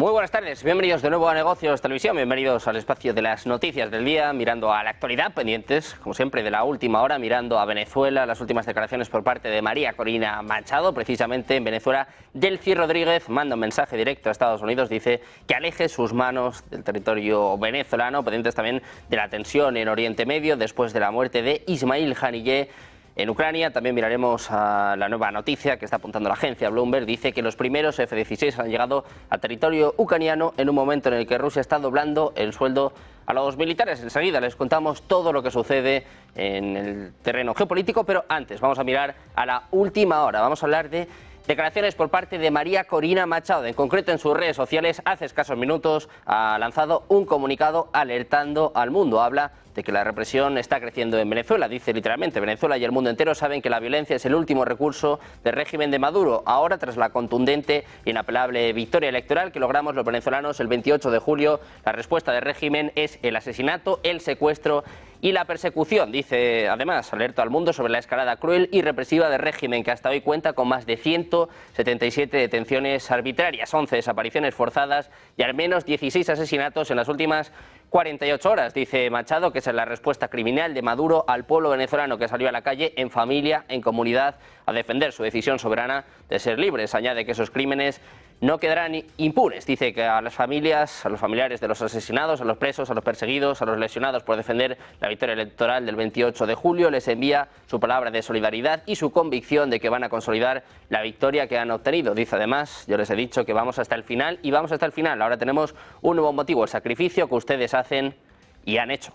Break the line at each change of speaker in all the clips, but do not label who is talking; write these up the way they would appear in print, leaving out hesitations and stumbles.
Muy buenas tardes, bienvenidos de nuevo a Negocios Televisión, bienvenidos al espacio de las noticias del día, mirando a la actualidad, pendientes, como siempre, de la última hora, mirando a Venezuela, las últimas declaraciones por parte de María Corina Machado, precisamente en Venezuela. Delcy Rodríguez manda un mensaje directo a Estados Unidos, dice que aleje sus manos del territorio venezolano, pendientes también de la tensión en Oriente Medio, después de la muerte de Ismail Haniyeh. En Ucrania también miraremos a la nueva noticia que está apuntando la agencia Bloomberg. Dice que los primeros F-16 han llegado a territorio ucraniano en un momento en el que Rusia está doblando el sueldo a los militares. Enseguida les contamos todo lo que sucede en el terreno geopolítico, pero antes vamos a mirar a la última hora. Vamos a hablar de declaraciones por parte de María Corina Machado. En concreto, en sus redes sociales, hace escasos minutos, ha lanzado un comunicado alertando al mundo. Habla de que la represión está creciendo en Venezuela. Dice literalmente: Venezuela y el mundo entero saben que la violencia es el último recurso del régimen de Maduro. Ahora, tras la contundente e inapelable victoria electoral que logramos los venezolanos el 28 de julio, la respuesta del régimen es el asesinato, el secuestro y la persecución. Dice, además, alerta al mundo sobre la escalada cruel y represiva del régimen, que hasta hoy cuenta con más de 177 detenciones arbitrarias, 11 desapariciones forzadas y al menos 16 asesinatos en las últimas 48 horas. Dice Machado que esa es la respuesta criminal de Maduro al pueblo venezolano, que salió a la calle en familia, en comunidad, a defender su decisión soberana de ser libres. Añade que esos crímenes no quedarán impunes. Dice que a las familias, a los familiares de los asesinados, a los presos, a los perseguidos, a los lesionados por defender la victoria electoral del 28 de julio, les envía su palabra de solidaridad y su convicción de que van a consolidar la victoria que han obtenido. Dice además: yo les he dicho que vamos hasta el final y vamos hasta el final. Ahora tenemos un nuevo motivo, el sacrificio que ustedes hacen y han hecho.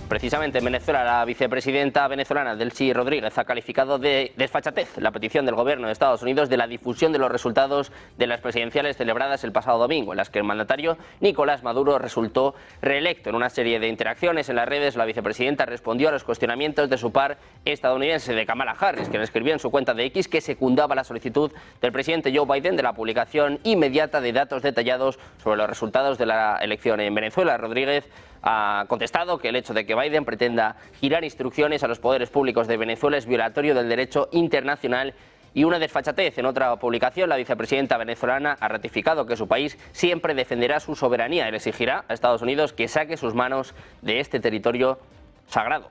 Precisamente en Venezuela, la vicepresidenta venezolana Delcy Rodríguez ha calificado de desfachatez la petición del gobierno de Estados Unidos de la difusión de los resultados de las presidenciales celebradas el pasado domingo, en las que el mandatario Nicolás Maduro resultó reelecto. En una serie de interacciones en las redes, la vicepresidenta respondió a los cuestionamientos de su par estadounidense, de Kamala Harris, quien escribió en su cuenta de X que secundaba la solicitud del presidente Joe Biden de la publicación inmediata de datos detallados sobre los resultados de la elección en Venezuela. Rodríguez ha contestado que el hecho de que Biden pretenda girar instrucciones a los poderes públicos de Venezuela es violatorio del derecho internacional y una desfachatez. En otra publicación, la vicepresidenta venezolana ha ratificado que su país siempre defenderá su soberanía y le exigirá a Estados Unidos que saque sus manos de este territorio sagrado.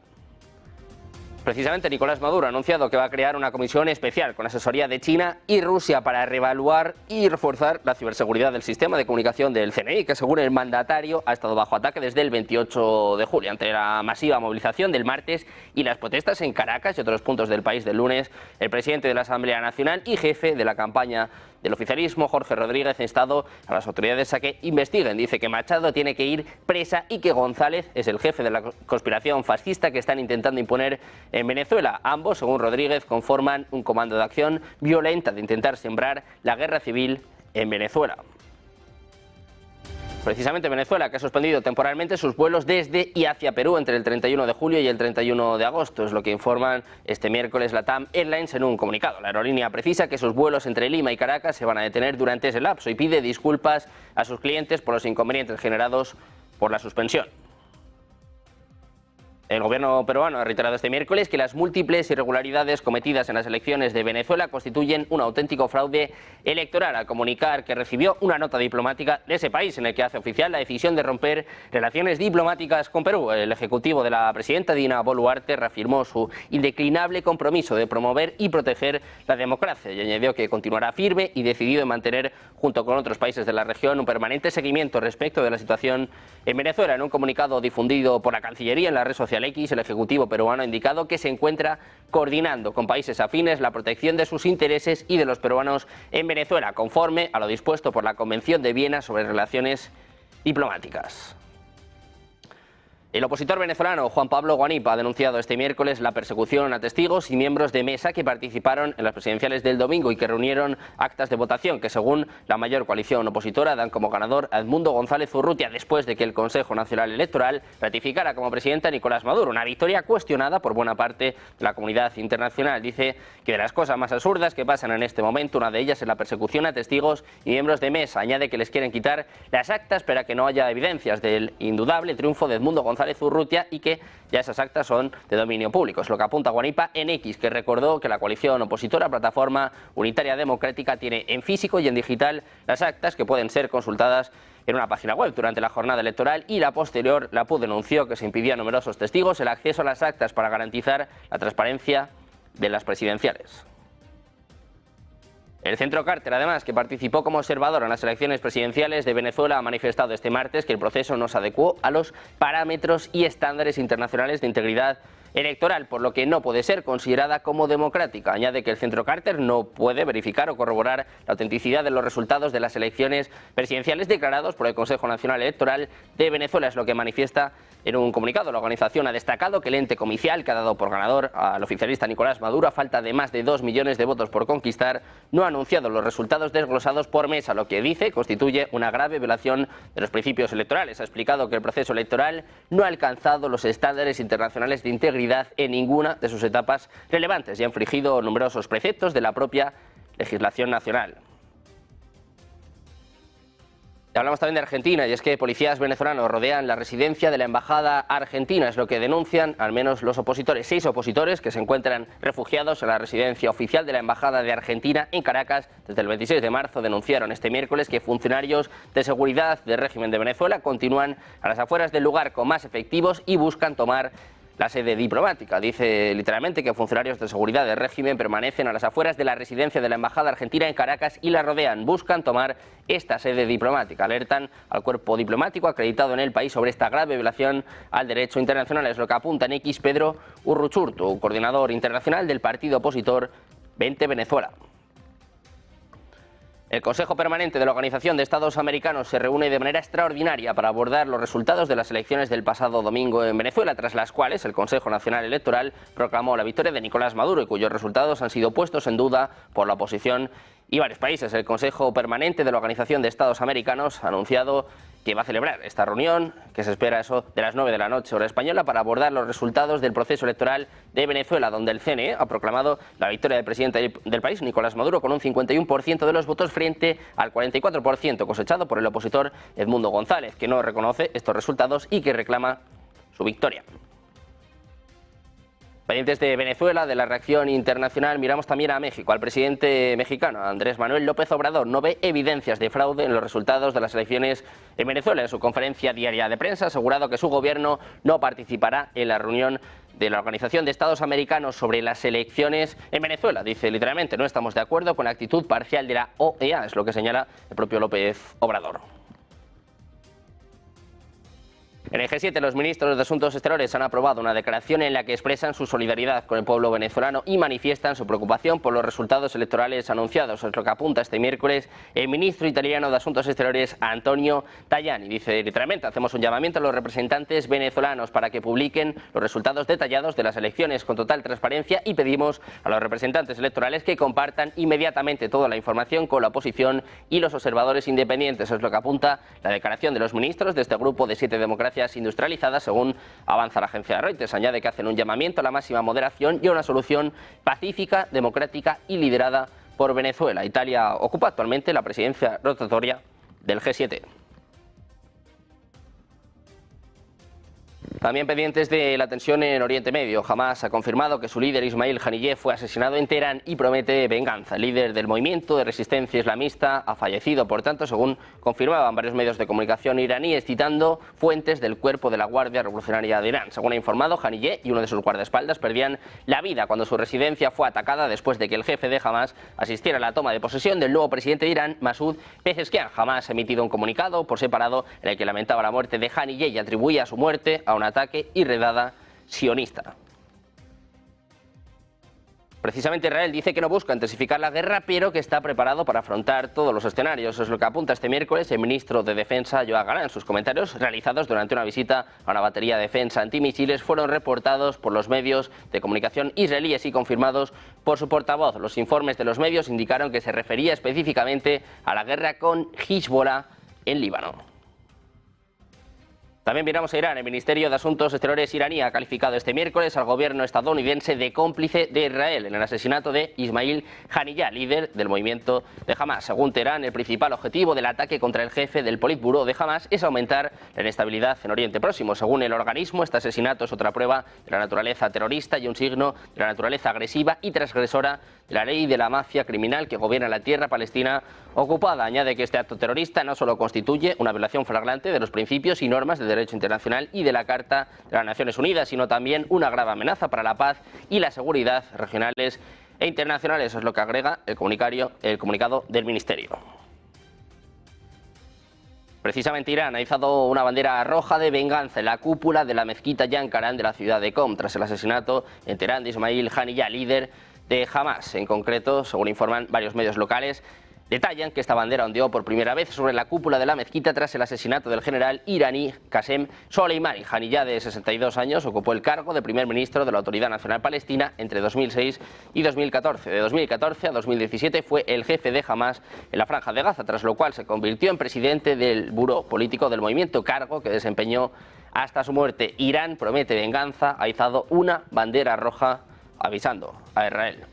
Precisamente Nicolás Maduro ha anunciado que va a crear una comisión especial con asesoría de China y Rusia para reevaluar y reforzar la ciberseguridad del sistema de comunicación del CNI, que según el mandatario ha estado bajo ataque desde el 28 de julio. Ante la masiva movilización del martes y las protestas en Caracas y otros puntos del país del lunes, el presidente de la Asamblea Nacional y jefe de la campaña del oficialismo, Jorge Rodríguez, ha instado a las autoridades a que investiguen. Dice que Machado tiene que ir presa y que González es el jefe de la conspiración fascista que están intentando imponer en Venezuela. Ambos, según Rodríguez, conforman un comando de acción violenta de intentar sembrar la guerra civil en Venezuela. Precisamente Venezuela, que ha suspendido temporalmente sus vuelos desde y hacia Perú entre el 31 de julio y el 31 de agosto, es lo que informan este miércoles LATAM Airlines en un comunicado. La aerolínea precisa que sus vuelos entre Lima y Caracas se van a detener durante ese lapso y pide disculpas a sus clientes por los inconvenientes generados por la suspensión. El gobierno peruano ha reiterado este miércoles que las múltiples irregularidades cometidas en las elecciones de Venezuela constituyen un auténtico fraude electoral, al comunicar que recibió una nota diplomática de ese país en el que hace oficial la decisión de romper relaciones diplomáticas con Perú. El ejecutivo de la presidenta Dina Boluarte reafirmó su indeclinable compromiso de promover y proteger la democracia y añadió que continuará firme y decidido en mantener, junto con otros países de la región, un permanente seguimiento respecto de la situación en Venezuela. En un comunicado difundido por la Cancillería en la red social X, el Ejecutivo peruano ha indicado que se encuentra coordinando con países afines la protección de sus intereses y de los peruanos en Venezuela, conforme a lo dispuesto por la Convención de Viena sobre relaciones diplomáticas. El opositor venezolano Juan Pablo Guanipa ha denunciado este miércoles la persecución a testigos y miembros de mesa que participaron en las presidenciales del domingo y que reunieron actas de votación que, según la mayor coalición opositora, dan como ganador a Edmundo González Urrutia después de que el Consejo Nacional Electoral ratificara como presidente a Nicolás Maduro, una victoria cuestionada por buena parte de la comunidad internacional. Dice que de las cosas más absurdas que pasan en este momento, una de ellas es la persecución a testigos y miembros de mesa. Añade que les quieren quitar las actas para que no haya evidencias del indudable triunfo de Edmundo González González Urrutia y que ya esas actas son de dominio público. Es lo que apunta Guanipa en X, que recordó que la coalición opositora Plataforma Unitaria Democrática tiene en físico y en digital las actas que pueden ser consultadas en una página web durante la jornada electoral, y la posterior, la PUD denunció que se impidía a numerosos testigos el acceso a las actas para garantizar la transparencia de las presidenciales. El Centro Carter, además, que participó como observador en las elecciones presidenciales de Venezuela, ha manifestado este martes que el proceso no se adecuó a los parámetros y estándares internacionales de integridad electoral, por lo que no puede ser considerada como democrática. Añade que el Centro Carter no puede verificar o corroborar la autenticidad de los resultados de las elecciones presidenciales declarados por el Consejo Nacional Electoral de Venezuela. Es lo que manifiesta en un comunicado. La organización ha destacado que el ente comicial que ha dado por ganador al oficialista Nicolás Maduro, a falta de más de 2 millones de votos por conquistar, no ha anunciado los resultados desglosados por mesa, lo que dice constituye una grave violación de los principios electorales. Ha explicado que el proceso electoral no ha alcanzado los estándares internacionales de integridad en ninguna de sus etapas relevantes y ha infringido numerosos preceptos de la propia legislación nacional. Hablamos también de Argentina, y es que policías venezolanos rodean la residencia de la embajada argentina, es lo que denuncian al menos los opositores. 6 opositores que se encuentran refugiados en la residencia oficial de la embajada de Argentina en Caracas desde el 26 de marzo denunciaron este miércoles que funcionarios de seguridad del régimen de Venezuela continúan a las afueras del lugar con más efectivos y buscan tomar la sede diplomática. Dice literalmente que funcionarios de seguridad del régimen permanecen a las afueras de la residencia de la embajada argentina en Caracas y la rodean. Buscan tomar esta sede diplomática. Alertan al cuerpo diplomático acreditado en el país sobre esta grave violación al derecho internacional. Es lo que apunta en X Pedro Urruchurtu, coordinador internacional del partido opositor 20 Venezuela. El Consejo Permanente de la Organización de Estados Americanos se reúne de manera extraordinaria para abordar los resultados de las elecciones del pasado domingo en Venezuela, tras las cuales el Consejo Nacional Electoral proclamó la victoria de Nicolás Maduro y cuyos resultados han sido puestos en duda por la oposición y varios países. El Consejo Permanente de la Organización de Estados Americanos ha anunciado que va a celebrar esta reunión, que se espera eso de las 9 de la noche hora española, para abordar los resultados del proceso electoral de Venezuela, donde el CNE ha proclamado la victoria del presidente del país, Nicolás Maduro, con un 51% de los votos frente al 44% cosechado por el opositor Edmundo González, que no reconoce estos resultados y que reclama su victoria. Pendientes de Venezuela, de la reacción internacional, miramos también a México. Al presidente mexicano, Andrés Manuel López Obrador, no ve evidencias de fraude en los resultados de las elecciones en Venezuela. En su conferencia diaria de prensa ha asegurado que su gobierno no participará en la reunión de la Organización de Estados Americanos sobre las elecciones en Venezuela. Dice literalmente: no estamos de acuerdo con la actitud parcial de la OEA, es lo que señala el propio López Obrador. En el G7, los ministros de Asuntos Exteriores han aprobado una declaración en la que expresan su solidaridad con el pueblo venezolano y manifiestan su preocupación por los resultados electorales anunciados. Es lo que apunta este miércoles el ministro italiano de Asuntos Exteriores, Antonio Tajani. Dice literalmente: hacemos un llamamiento a los representantes venezolanos para que publiquen los resultados detallados de las elecciones con total transparencia y pedimos a los representantes electorales que compartan inmediatamente toda la información con la oposición y los observadores independientes. Es lo que apunta la declaración de los ministros de este grupo de 7 democracias industrializadas, según avanza la agencia de Reuters. Añade que hacen un llamamiento a la máxima moderación y a una solución pacífica, democrática y liderada por Venezuela. Italia ocupa actualmente la presidencia rotatoria del G7. También pendientes de la tensión en Oriente Medio, Hamás ha confirmado que su líder Ismail Haniyeh fue asesinado en Teherán y promete venganza. El líder del movimiento de resistencia islamista ha fallecido, por tanto, según confirmaban varios medios de comunicación iraníes, citando fuentes del cuerpo de la Guardia Revolucionaria de Irán. Según ha informado, Haniyeh y uno de sus guardaespaldas perdían la vida cuando su residencia fue atacada después de que el jefe de Hamás asistiera a la toma de posesión del nuevo presidente de Irán, Masoud Pezeshkian. Hamás ha emitido un comunicado por separado en el que lamentaba la muerte de Haniyeh y atribuía su muerte a una ataque y redada sionista. Precisamente Israel dice que no busca intensificar la guerra, pero que está preparado para afrontar todos los escenarios. Es lo que apunta este miércoles el ministro de Defensa, Yoav Gallant. Sus comentarios, realizados durante una visita a una batería de defensa antimisiles, fueron reportados por los medios de comunicación israelíes y confirmados por su portavoz. Los informes de los medios indicaron que se refería específicamente a la guerra con Hezbollah en Líbano. También miramos a Irán. El Ministerio de Asuntos Exteriores iraní ha calificado este miércoles al gobierno estadounidense de cómplice de Israel en el asesinato de Ismail Haniyeh, líder del movimiento de Hamas. Según Teherán, el principal objetivo del ataque contra el jefe del Politburó de Hamas es aumentar la inestabilidad en Oriente Próximo. Según el organismo, este asesinato es otra prueba de la naturaleza terrorista y un signo de la naturaleza agresiva y transgresora de la ley de la mafia criminal que gobierna la tierra palestina ocupada. Añade que este acto terrorista no solo constituye una violación flagrante de los principios y normas del derecho internacional y de la Carta de las Naciones Unidas, sino también una grave amenaza para la paz y la seguridad regionales e internacionales. Eso es lo que agrega el comunicado del Ministerio. Precisamente Irán ha izado una bandera roja de venganza en la cúpula de la mezquita Yankaran de la ciudad de Qom tras el asesinato en Teherán de Ismail Haniyeh, líder de Hamas. En concreto, según informan varios medios locales, detallan que esta bandera ondeó por primera vez sobre la cúpula de la mezquita tras el asesinato del general iraní Qasem Soleimani. Haniyeh, de 62 años, ocupó el cargo de primer ministro de la Autoridad Nacional Palestina entre 2006 y 2014. De 2014 a 2017 fue el jefe de Hamas en la Franja de Gaza, tras lo cual se convirtió en presidente del buró político del movimiento, cargo que desempeñó hasta su muerte. Irán promete venganza, ha izado una bandera roja avisando a Israel.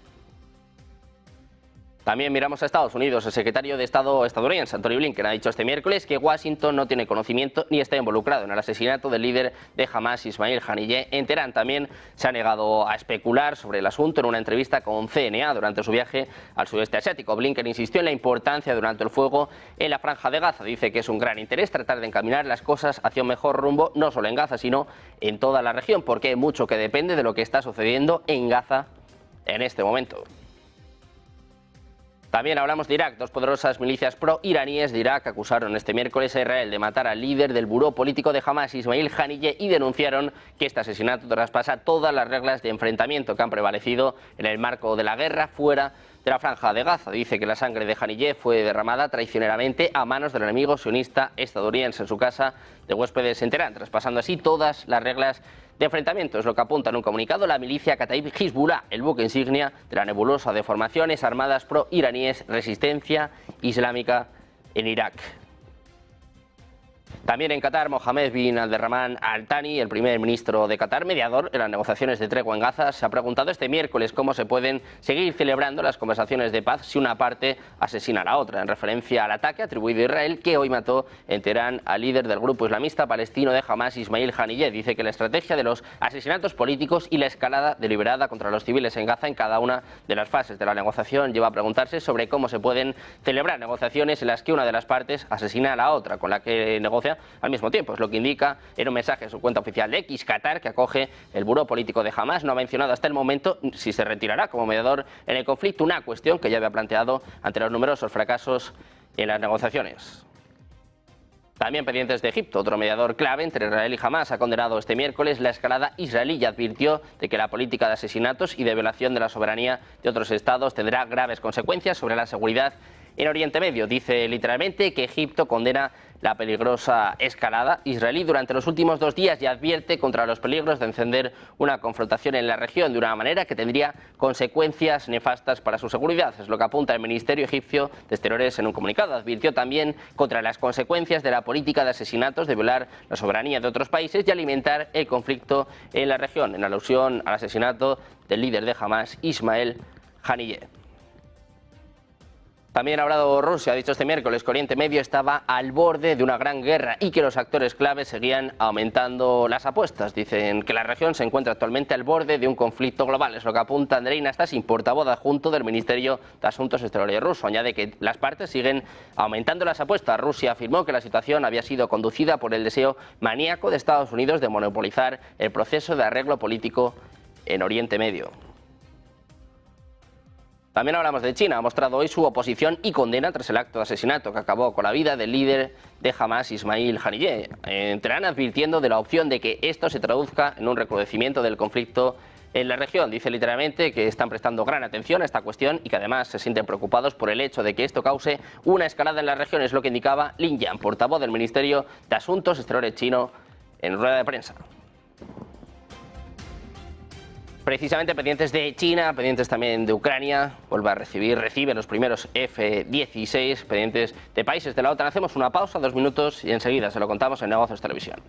También miramos a Estados Unidos. El secretario de Estado estadounidense, Antony Blinken, ha dicho este miércoles que Washington no tiene conocimiento ni está involucrado en el asesinato del líder de Hamas, Ismail Haniyeh, en Teherán. También se ha negado a especular sobre el asunto en una entrevista con CNA durante su viaje al sudeste asiático. Blinken insistió en la importancia de un alto el fuego en la Franja de Gaza. Dice que es un gran interés tratar de encaminar las cosas hacia un mejor rumbo, no solo en Gaza, sino en toda la región, porque hay mucho que depende de lo que está sucediendo en Gaza en este momento. También hablamos de Irak. Dos poderosas milicias pro-iraníes de Irak acusaron este miércoles a Israel de matar al líder del buró político de Hamas, Ismail Haniyeh, y denunciaron que este asesinato traspasa todas las reglas de enfrentamiento que han prevalecido en el marco de la guerra fuera de la Franja de Gaza. Dice que la sangre de Haniyeh fue derramada traicioneramente a manos del enemigo sionista estadounidense en su casa de huéspedes en Teherán, traspasando así todas las reglas de enfrentamiento. Es lo que apunta en un comunicado la milicia Kataib Hezbollah, el buque insignia de la nebulosa de formaciones armadas pro-iraníes Resistencia Islámica en Irak. También en Qatar, Mohammed bin Abdelrahman Al Thani, el primer ministro de Qatar, mediador en las negociaciones de tregua en Gaza, se ha preguntado este miércoles cómo se pueden seguir celebrando las conversaciones de paz si una parte asesina a la otra, en referencia al ataque atribuido a Israel que hoy mató en Teherán al líder del grupo islamista palestino de Hamas, Ismail Haniyeh. Dice que la estrategia de los asesinatos políticos y la escalada deliberada contra los civiles en Gaza en cada una de las fases de la negociación lleva a preguntarse sobre cómo se pueden celebrar negociaciones en las que una de las partes asesina a la otra, con la que negocia al mismo tiempo. Es lo que indica en un mensaje en su cuenta oficial de X. Qatar, que acoge el buró político de Hamas, no ha mencionado hasta el momento si se retirará como mediador en el conflicto, una cuestión que ya había planteado ante los numerosos fracasos en las negociaciones. También pendientes de Egipto, otro mediador clave entre Israel y Hamas, ha condenado este miércoles la escalada israelí y advirtió de que la política de asesinatos y de violación de la soberanía de otros estados tendrá graves consecuencias sobre la seguridad en Oriente Medio. Dice literalmente que Egipto condena la peligrosa escalada israelí durante los últimos 2 días y advierte contra los peligros de encender una confrontación en la región de una manera que tendría consecuencias nefastas para su seguridad. Es lo que apunta el Ministerio Egipcio de Exteriores en un comunicado. Advirtió también contra las consecuencias de la política de asesinatos, de violar la soberanía de otros países y alimentar el conflicto en la región, en alusión al asesinato del líder de Hamas, Ismail Haniyeh. También ha hablado Rusia, ha dicho este miércoles que Oriente Medio estaba al borde de una gran guerra y que los actores claves seguían aumentando las apuestas. Dicen que la región se encuentra actualmente al borde de un conflicto global. Es lo que apunta Andrei Nastasiin, portavoz adjunto del Ministerio de Asuntos Exteriores ruso. Añade que las partes siguen aumentando las apuestas. Rusia afirmó que la situación había sido conducida por el deseo maníaco de Estados Unidos de monopolizar el proceso de arreglo político en Oriente Medio. También hablamos de China. Ha mostrado hoy su oposición y condena tras el acto de asesinato que acabó con la vida del líder de Hamas, Ismail Haniyeh. Teherán advirtiendo de la opción de que esto se traduzca en un recrudecimiento del conflicto en la región. Dice literalmente que están prestando gran atención a esta cuestión y que además se sienten preocupados por el hecho de que esto cause una escalada en la región. Es lo que indicaba Lin Jian, portavoz del Ministerio de Asuntos Exteriores chino, en rueda de prensa. Precisamente pendientes de China, pendientes también de Ucrania, recibe los primeros F-16, pendientes de países de la OTAN. Hacemos una pausa, 2 minutos y enseguida se lo contamos en Negocios Televisión.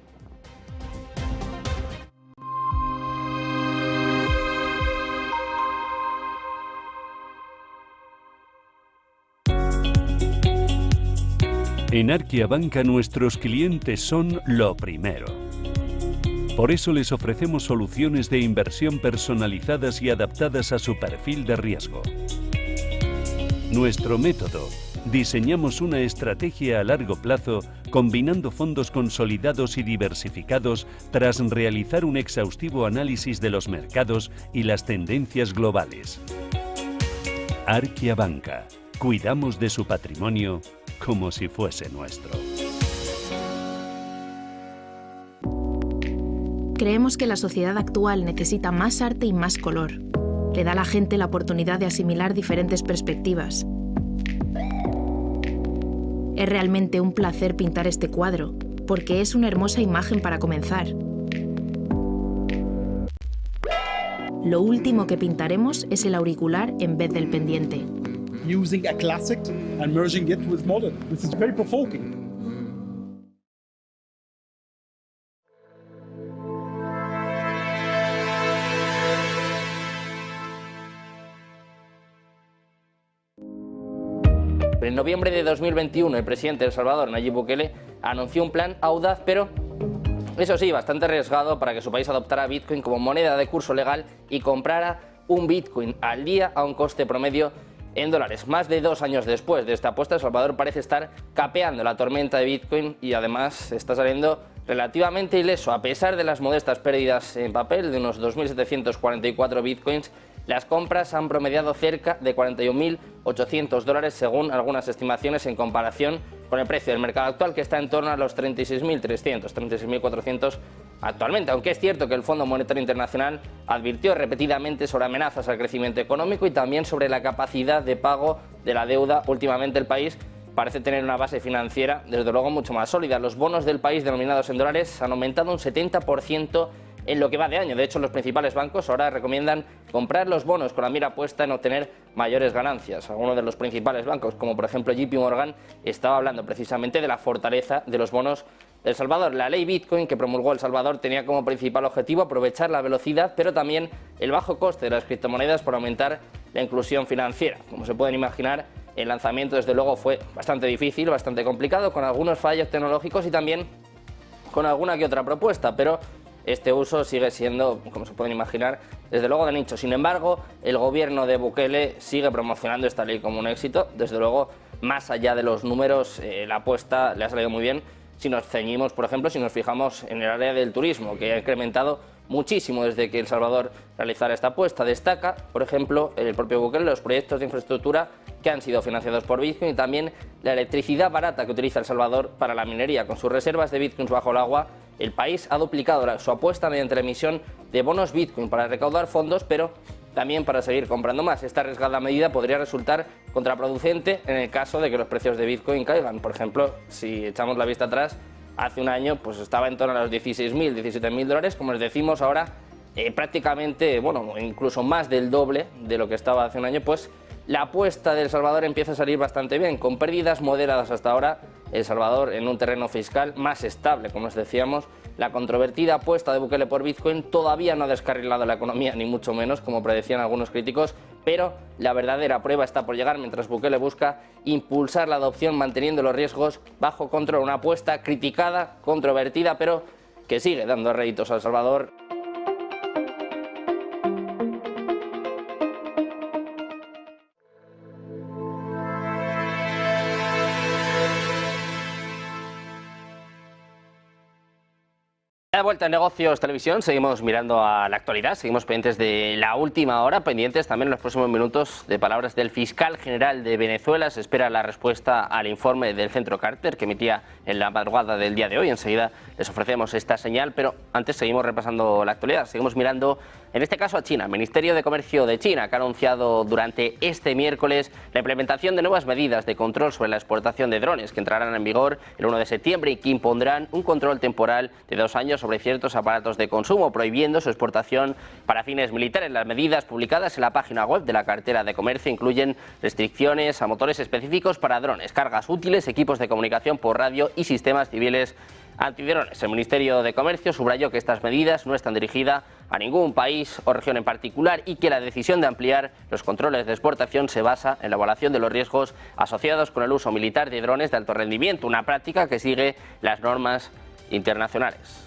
En Arkia Banca nuestros clientes son lo primero. Por eso les ofrecemos soluciones de inversión personalizadas y adaptadas a su perfil de riesgo. Nuestro método: diseñamos una estrategia a largo plazo combinando fondos consolidados y diversificados tras realizar un exhaustivo análisis de los mercados y las tendencias globales. Arkia Banca. Cuidamos de su patrimonio como si fuese nuestro.
Creemos que la sociedad actual necesita más arte y más color. Le da a la gente la oportunidad de asimilar diferentes perspectivas. Es realmente un placer pintar este cuadro, porque es una hermosa imagen para comenzar. Lo último que pintaremos es el auricular en vez del pendiente.
Using a classic and merging it with modern. This is very provoking.
En noviembre de 2021, el presidente de El Salvador, Nayib Bukele, anunció un plan audaz, pero eso sí, bastante arriesgado, para que su país adoptara Bitcoin como moneda de curso legal y comprara un Bitcoin al día a un coste promedio en dólares. Más de 2 años después de esta apuesta, El Salvador parece estar capeando la tormenta de Bitcoin y además está saliendo relativamente ileso. A pesar de las modestas pérdidas en papel de unos 2.744 Bitcoins, las compras han promediado cerca de 41.800 dólares según algunas estimaciones, en comparación con el precio del mercado actual, que está en torno a los 36.300, 36.400 actualmente. Aunque es cierto que el Fondo Monetario Internacional advirtió repetidamente sobre amenazas al crecimiento económico y también sobre la capacidad de pago de la deuda. Últimamente el país parece tener una base financiera desde luego mucho más sólida. Los bonos del país denominados en dólares han aumentado un 70% en lo que va de año. De hecho, los principales bancos ahora recomiendan comprar los bonos con la mira puesta en obtener mayores ganancias. Algunos de los principales bancos, como por ejemplo JP Morgan, estaba hablando precisamente de la fortaleza de los bonos de El Salvador. La ley Bitcoin que promulgó El Salvador tenía como principal objetivo aprovechar la velocidad, pero también el bajo coste de las criptomonedas para aumentar la inclusión financiera. Como se pueden imaginar, el lanzamiento desde luego fue bastante difícil, bastante complicado, con algunos fallos tecnológicos y también con alguna que otra propuesta, pero este uso sigue siendo, como se pueden imaginar, desde luego de nicho. Sin embargo, el gobierno de Bukele sigue promocionando esta ley como un éxito. Desde luego, más allá de los números, la apuesta le ha salido muy bien. Si nos ceñimos, por ejemplo, si nos fijamos en el área del turismo, que ha incrementado muchísimo desde que El Salvador realizara esta apuesta. Destaca, por ejemplo, el propio Bukele, los proyectos de infraestructura que han sido financiados por Bitcoin y también la electricidad barata que utiliza El Salvador para la minería. Con sus reservas de Bitcoins bajo el agua, el país ha duplicado su apuesta mediante la emisión de bonos Bitcoin para recaudar fondos, pero también para seguir comprando más. Esta arriesgada medida podría resultar contraproducente en el caso de que los precios de Bitcoin caigan. Por ejemplo, si echamos la vista atrás, hace un año pues estaba en torno a los 16.000, 17.000 dólares, como les decimos ahora, prácticamente, bueno, incluso más del doble de lo que estaba hace un año. Pues la apuesta de El Salvador empieza a salir bastante bien, con pérdidas moderadas hasta ahora. El Salvador en un terreno fiscal más estable, como os decíamos. La controvertida apuesta de Bukele por Bitcoin todavía no ha descarrilado la economía, ni mucho menos, como predecían algunos críticos, pero la verdadera prueba está por llegar mientras Bukele busca impulsar la adopción manteniendo los riesgos bajo control. Una apuesta criticada, controvertida, pero que sigue dando réditos a El Salvador. De vuelta en Negocios Televisión, seguimos mirando a la actualidad, seguimos pendientes de la última hora, pendientes también en los próximos minutos de palabras del fiscal general de Venezuela. Se espera la respuesta al informe del Centro Carter que emitía en la madrugada del día de hoy. Enseguida les ofrecemos esta señal, pero antes seguimos repasando la actualidad, seguimos mirando en este caso a China. El Ministerio de Comercio de China, que ha anunciado durante este miércoles la implementación de nuevas medidas de control sobre la exportación de drones que entrarán en vigor el 1 de septiembre y que impondrán un control temporal de 2 años sobre ciertos aparatos de consumo, prohibiendo su exportación para fines militares. Las medidas publicadas en la página web de la cartera de comercio incluyen restricciones a motores específicos para drones, cargas útiles, equipos de comunicación por radio y sistemas civiles antidrones. El Ministerio de Comercio subrayó que estas medidas no están dirigidas a ningún país o región en particular y que la decisión de ampliar los controles de exportación se basa en la evaluación de los riesgos asociados con el uso militar de drones de alto rendimiento, una práctica que sigue las normas internacionales.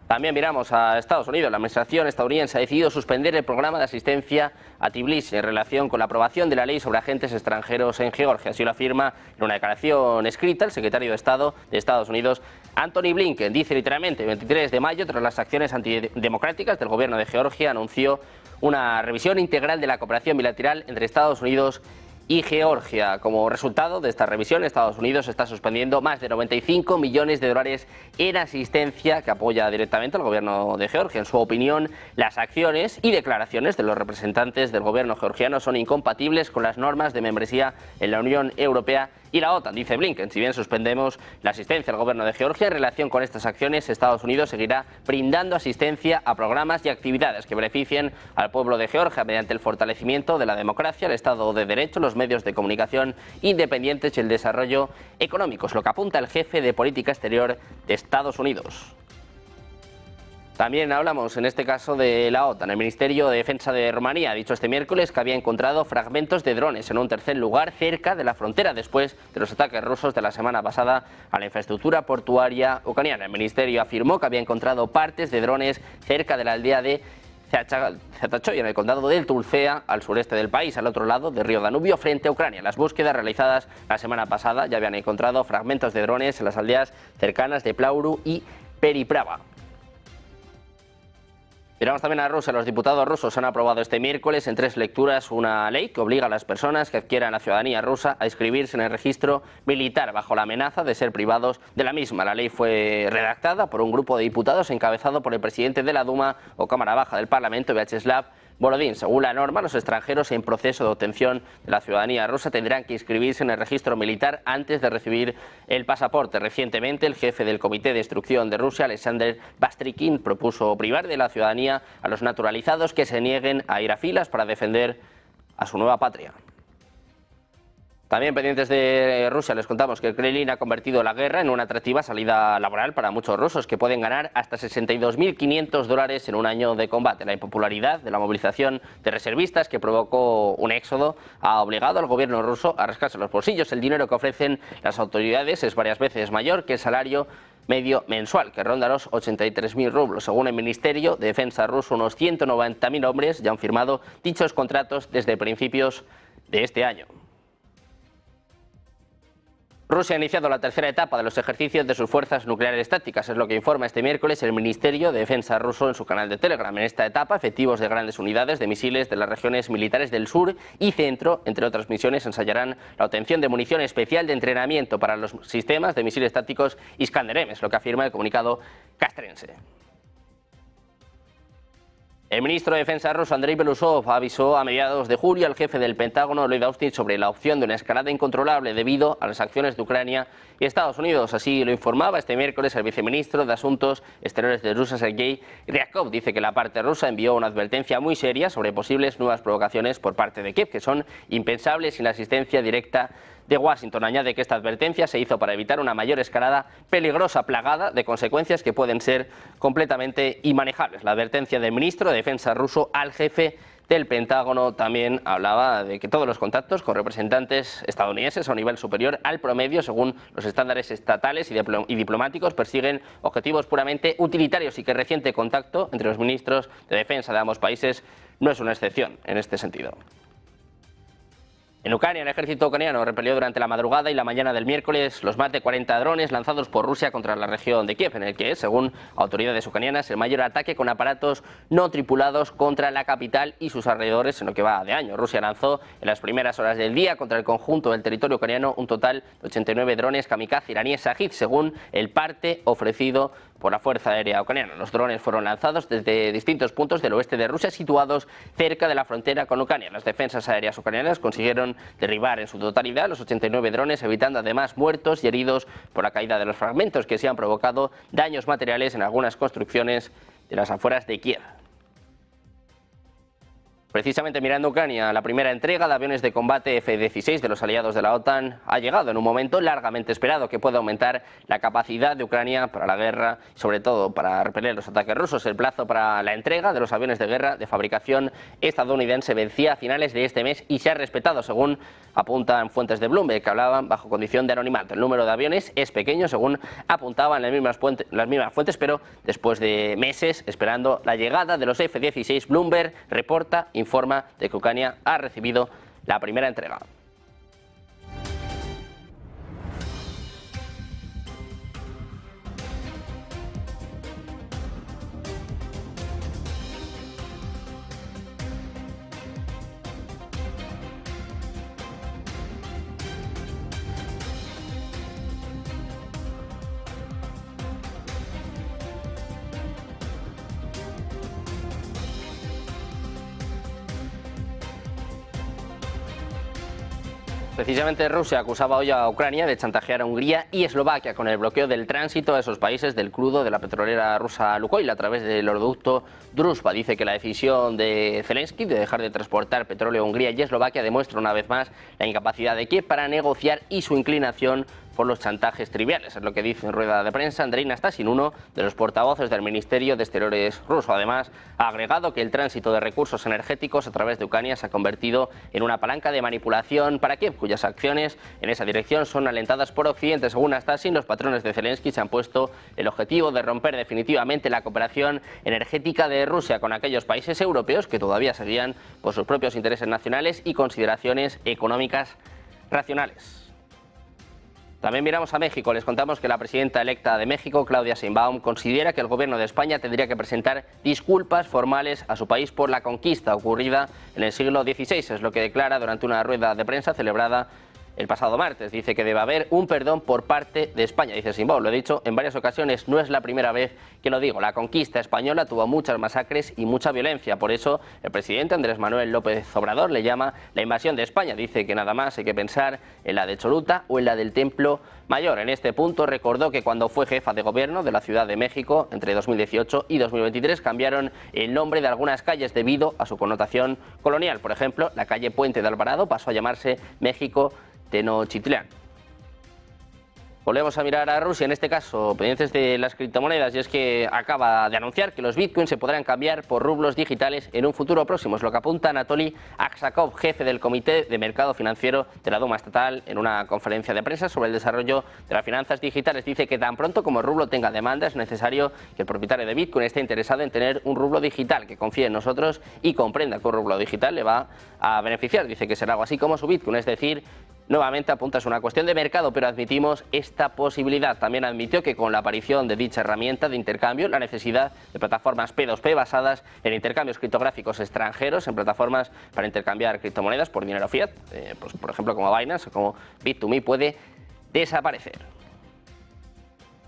También miramos a Estados Unidos. La administración estadounidense ha decidido suspender el programa de asistencia a Tbilisi en relación con la aprobación de la ley sobre agentes extranjeros en Georgia. Así lo afirma en una declaración escrita el secretario de Estado de Estados Unidos, Antony Blinken. Dice literalmente: el 23 de mayo, tras las acciones antidemocráticas del gobierno de Georgia, anunció una revisión integral de la cooperación bilateral entre Estados Unidos y Georgia. Como resultado de esta revisión, Estados Unidos está suspendiendo más de 95 millones de dólares en asistencia que apoya directamente al gobierno de Georgia. En su opinión, las acciones y declaraciones de los representantes del gobierno georgiano son incompatibles con las normas de membresía en la Unión Europea y la OTAN, dice Blinken. Si bien suspendemos la asistencia al gobierno de Georgia, en relación con estas acciones, Estados Unidos seguirá brindando asistencia a programas y actividades que beneficien al pueblo de Georgia mediante el fortalecimiento de la democracia, el Estado de Derecho, los medios de comunicación independientes y el desarrollo económico. Es lo que apunta el jefe de política exterior de Estados Unidos. También hablamos en este caso de la OTAN. El Ministerio de Defensa de Rumanía ha dicho este miércoles que había encontrado fragmentos de drones en un tercer lugar cerca de la frontera después de los ataques rusos de la semana pasada a la infraestructura portuaria ucraniana. El ministerio afirmó que había encontrado partes de drones cerca de la aldea de Zatachoy, en el condado del Tulcea, al sureste del país, al otro lado del río Danubio, frente a Ucrania. Las búsquedas realizadas la semana pasada ya habían encontrado fragmentos de drones en las aldeas cercanas de Plauru y Periprava. Miramos también a Rusia. Los diputados rusos han aprobado este miércoles en 3 lecturas una ley que obliga a las personas que adquieran la ciudadanía rusa a inscribirse en el registro militar bajo la amenaza de ser privados de la misma. La ley fue redactada por un grupo de diputados encabezado por el presidente de la Duma o Cámara Baja del Parlamento, Vyacheslav Volodin. Según la norma, los extranjeros en proceso de obtención de la ciudadanía rusa tendrán que inscribirse en el registro militar antes de recibir el pasaporte. Recientemente, el jefe del Comité de Instrucción de Rusia, Alexander Bastrikin, propuso privar de la ciudadanía a los naturalizados que se nieguen a ir a filas para defender a su nueva patria. También pendientes de Rusia, les contamos que el Kremlin ha convertido la guerra en una atractiva salida laboral para muchos rusos que pueden ganar hasta 62.500 dólares en un año de combate. La impopularidad de la movilización de reservistas que provocó un éxodo ha obligado al gobierno ruso a rascarse los bolsillos. El dinero que ofrecen las autoridades es varias veces mayor que el salario medio mensual, que ronda los 83.000 rublos. Según el Ministerio de Defensa ruso, unos 190.000 hombres ya han firmado dichos contratos desde principios de este año. Rusia ha iniciado la tercera etapa de los ejercicios de sus fuerzas nucleares tácticas, es lo que informa este miércoles el Ministerio de Defensa ruso en su canal de Telegram. En esta etapa, efectivos de grandes unidades de misiles de las regiones militares del sur y centro, entre otras misiones, ensayarán la obtención de munición especial de entrenamiento para los sistemas de misiles tácticos Iskander-M, es lo que afirma el comunicado castrense. El ministro de Defensa ruso, Andrei Belousov, avisó a mediados de julio al jefe del Pentágono, Lloyd Austin, sobre la opción de una escalada incontrolable debido a las acciones de Ucrania y Estados Unidos. Así lo informaba este miércoles el viceministro de Asuntos Exteriores de Rusia, Sergei Ryabkov. Dice que la parte rusa envió una advertencia muy seria sobre posibles nuevas provocaciones por parte de Kiev, que son impensables sin la asistencia directa de Washington. Añade que esta advertencia se hizo para evitar una mayor escalada peligrosa, plagada de consecuencias que pueden ser completamente inmanejables. La advertencia del ministro de Defensa ruso al jefe del Pentágono también hablaba de que todos los contactos con representantes estadounidenses a un nivel superior al promedio, según los estándares estatales y diplomáticos, persiguen objetivos puramente utilitarios y que el reciente contacto entre los ministros de defensa de ambos países no es una excepción en este sentido. En Ucrania, el ejército ucraniano repelió durante la madrugada y la mañana del miércoles los más de 40 drones lanzados por Rusia contra la región de Kiev, en el que, según autoridades ucranianas, el mayor ataque con aparatos no tripulados contra la capital y sus alrededores en lo que va de año. Rusia lanzó en las primeras horas del día contra el conjunto del territorio ucraniano un total de 89 drones kamikaze iraníes Shahid, según el parte ofrecido por la Fuerza Aérea Ucraniana. Los drones fueron lanzados desde distintos puntos del oeste de Rusia situados cerca de la frontera con Ucrania. Las defensas aéreas ucranianas consiguieron derribar en su totalidad los 89 drones, evitando además muertos y heridos por la caída de los fragmentos que se han provocado daños materiales en algunas construcciones de las afueras de Kiev. Precisamente mirando Ucrania, la primera entrega de aviones de combate F-16 de los aliados de la OTAN ha llegado en un momento largamente esperado que puede aumentar la capacidad de Ucrania para la guerra y sobre todo para repeler los ataques rusos. El plazo para la entrega de los aviones de guerra de fabricación estadounidense vencía a finales de este mes y se ha respetado, según apuntan fuentes de Bloomberg, que hablaban bajo condición de anonimato. El número de aviones es pequeño, según apuntaban las mismas fuentes, pero después de meses esperando la llegada de los F-16, Bloomberg informa de que Ucrania ha recibido la primera entrega. Precisamente Rusia acusaba hoy a Ucrania de chantajear a Hungría y Eslovaquia con el bloqueo del tránsito a esos países del crudo de la petrolera rusa Lukoil a través del oleoducto Druzhba. Dice que la decisión de Zelensky de dejar de transportar petróleo a Hungría y Eslovaquia demuestra una vez más la incapacidad de Kiev para negociar y su inclinación por los chantajes triviales. Es lo que dice en rueda de prensa Andrei Nastasin, uno de los portavoces del Ministerio de Exteriores ruso. Además, ha agregado que el tránsito de recursos energéticos a través de Ucrania se ha convertido en una palanca de manipulación para Kiev, cuyas acciones en esa dirección son alentadas por Occidente. Según Nastasin, los patrones de Zelensky se han puesto el objetivo de romper definitivamente la cooperación energética de Rusia con aquellos países europeos que todavía seguían por sus propios intereses nacionales y consideraciones económicas racionales. También miramos a México. Les contamos que la presidenta electa de México, Claudia Sheinbaum, considera que el gobierno de España tendría que presentar disculpas formales a su país por la conquista ocurrida en el siglo XVI. Es lo que declara durante una rueda de prensa celebrada el pasado martes. Dice que debe haber un perdón por parte de España. Dice Sheinbaum, lo he dicho en varias ocasiones, no es la primera vez que lo digo. La conquista española tuvo muchas masacres y mucha violencia. Por eso el presidente Andrés Manuel López Obrador le llama la invasión de España. Dice que nada más hay que pensar en la de Choluta o en la del Templo Mayor. En este punto recordó que cuando fue jefa de gobierno de la Ciudad de México entre 2018 y 2023 cambiaron el nombre de algunas calles debido a su connotación colonial. Por ejemplo, la calle Puente de Alvarado pasó a llamarse México Tenochtitlán. Volvemos a mirar a Rusia, en este caso pendientes de las criptomonedas, y es que acaba de anunciar que los bitcoins se podrán cambiar por rublos digitales en un futuro próximo. Es lo que apunta Anatoly Aksakov, jefe del Comité de Mercado Financiero de la Duma Estatal, en una conferencia de prensa sobre el desarrollo de las finanzas digitales. Dice que tan pronto como el rublo tenga demanda es necesario que el propietario de bitcoin esté interesado en tener un rublo digital, que confíe en nosotros y comprenda que un rublo digital le va a beneficiar. Dice que será algo así como su bitcoin, es decir, nuevamente apunta, es una cuestión de mercado, pero admitimos esta posibilidad. También admitió que con la aparición de dicha herramienta de intercambio, la necesidad de plataformas P2P basadas en intercambios criptográficos extranjeros, en plataformas para intercambiar criptomonedas por dinero fiat, pues por ejemplo como Binance o como Bit2Me, puede desaparecer.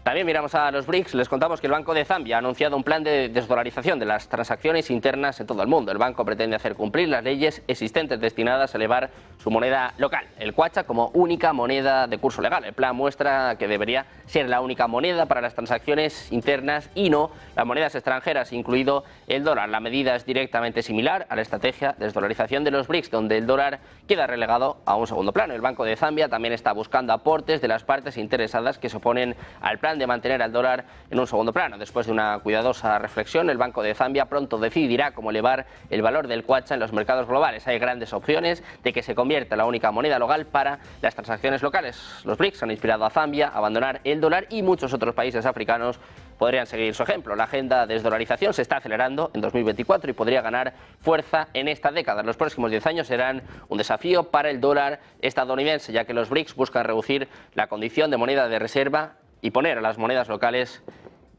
También miramos a los BRICS. Les contamos que el Banco de Zambia ha anunciado un plan de desdolarización de las transacciones internas en todo el mundo. El banco pretende hacer cumplir las leyes existentes destinadas a elevar su moneda local, el kwacha, como única moneda de curso legal. El plan muestra que debería ser la única moneda para las transacciones internas y no las monedas extranjeras, incluido el dólar. La medida es directamente similar a la estrategia de desdolarización de los BRICS, donde el dólar queda relegado a un segundo plano. El Banco de Zambia también está buscando aportes de las partes interesadas que se oponen al plan de mantener al dólar en un segundo plano. Después de una cuidadosa reflexión, el Banco de Zambia pronto decidirá cómo elevar el valor del kwacha en los mercados globales. Hay grandes opciones de que se convierta en la única moneda local para las transacciones locales. Los BRICS han inspirado a Zambia a abandonar el dólar y muchos otros países africanos podrían seguir su ejemplo. La agenda de desdolarización se está acelerando en 2024 y podría ganar fuerza en esta década. Los próximos 10 años serán un desafío para el dólar estadounidense, ya que los BRICS buscan reducir la condición de moneda de reserva y poner a las monedas locales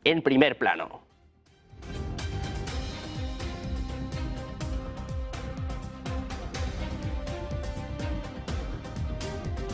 en primer plano.